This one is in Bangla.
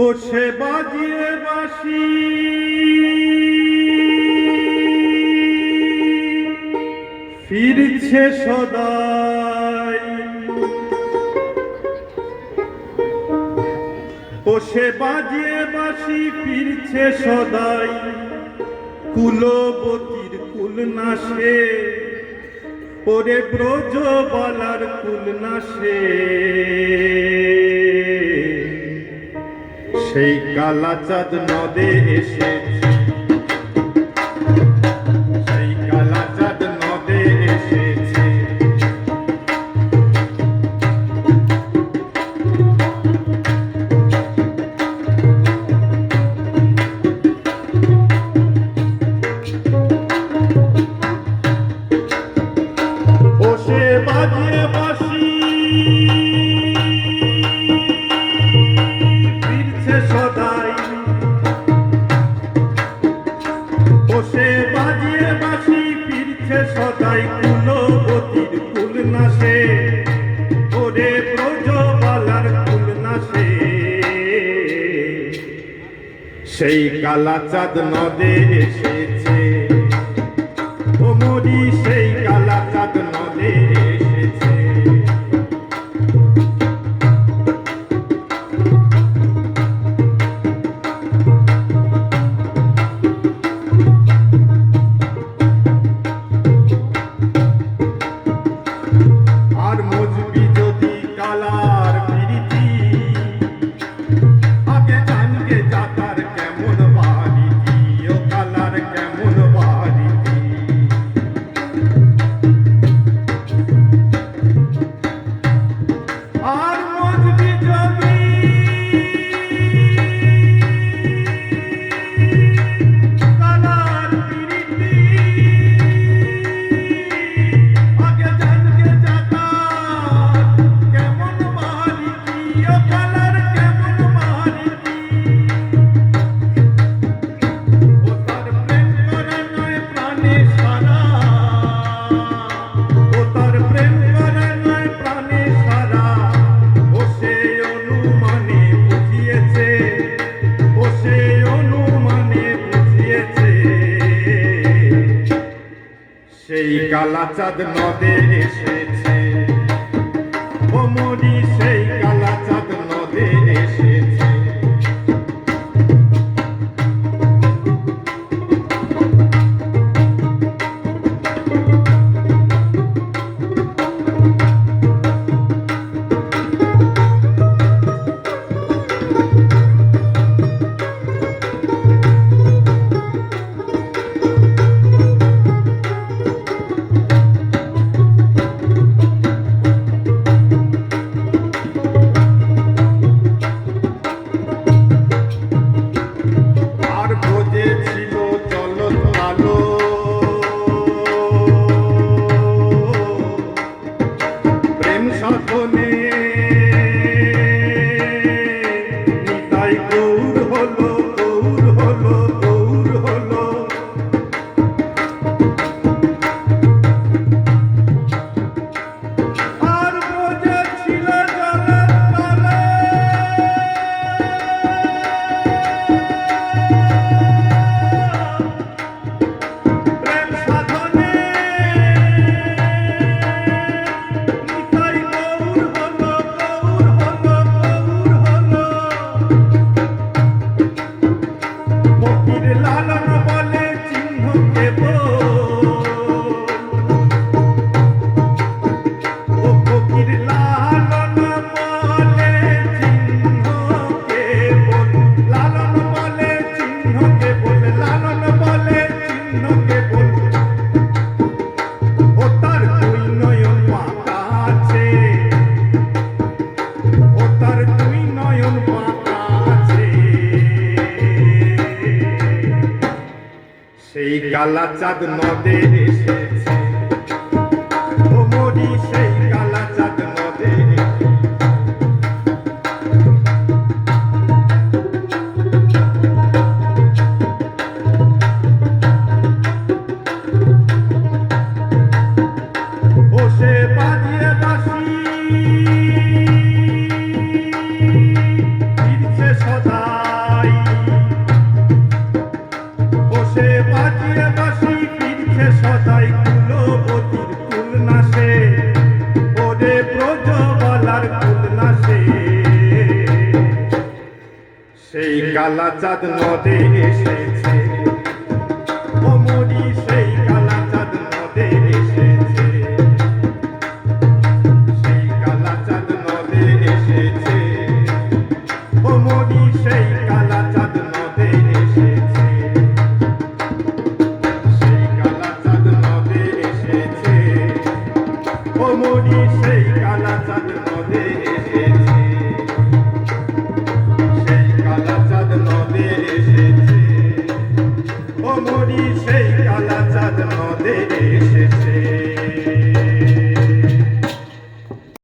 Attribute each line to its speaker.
Speaker 1: ও সে বাজিয়ে বাঁশি ফিরছে সদাই, ও সে বাজিয়ে বাঁশি ফিরছে সদাই, কুলবতীর কুল নাশে, ওরে ব্রজবালার কুল নাশে। সেই কালাচাঁদ নদে এসেছে, সেই কালাচাঁদ নদে এসেছে। ও সে বাজিয়ে বাঁশি সদাই, ও সে বাজিয়ে বাঁশি ফিরছে সদাই, কুলবতীর কুল নাশে, ওরে ব্রজবালার কুল নাশে। সেই কালাচাঁদ নদে এসেছে, ও মরি সেই কালাচাঁদ নদে এসেছে। আর মজবি যদি কালার প্রীতি, আগে জানগে যাতার কেমন বাড়িটি, ও কালার কেমন বাড়িটি। আর মজবি যদি কালার প্রীতি, আগে জানগে যাতার কেমন বাড়িটি, ও কালার কেমন বাড়িটি। ও তার প্রেম করে নয় প্রাণে সারা, ও তার প্রেম করে নয় প্রাণে সারা। ও সে অনুমানে বুঝিয়েছে, ও সে অনুমানে বুঝিয়েছে। সেই কালাচাঁদ নদে এসেছে, ও মরি সেই কালাচাঁদ নদে এসেছে। আর বোঝে ছিল চলত আলো, প্রেম সাধনে নিতাই গৌর হলো, গৌর হলো, গৌর হলো। আর বোঝে ছিল জলের তলে, প্রেম সাধনে নিতাই গৌর হলো, গৌর হলো, গৌর হলো। ফকির লালন বলে চিহ্ন কেবল, ও ফকির লালন বলে চিহ্ন কেবল, লালন বলে চিহ্ন কেবল, লালন বলে চিহ্ন কেবল। ও তার দুই নয়ন পাতা আছে, ও তার দুই নয়ন পাতা আছে। সেই কালাচাঁদ নদে এসেছে, ও মরি সেই কালাচাঁদ নদে এসেছে। ও সে বাজিয়ে বাঁশি ফিরছে সদা, সেই কালা চাঁদ নদে এসেছে ও মরি সেই কালা চাঁদ নদে এসেছে সেই কালা চাঁদ নদে এসেছে ও মরি সেই কালা চাঁদ নদে এসেছে সেই কালা চাঁদ নদে এসেছে ও মরি সেই কালা চাঁদ নদে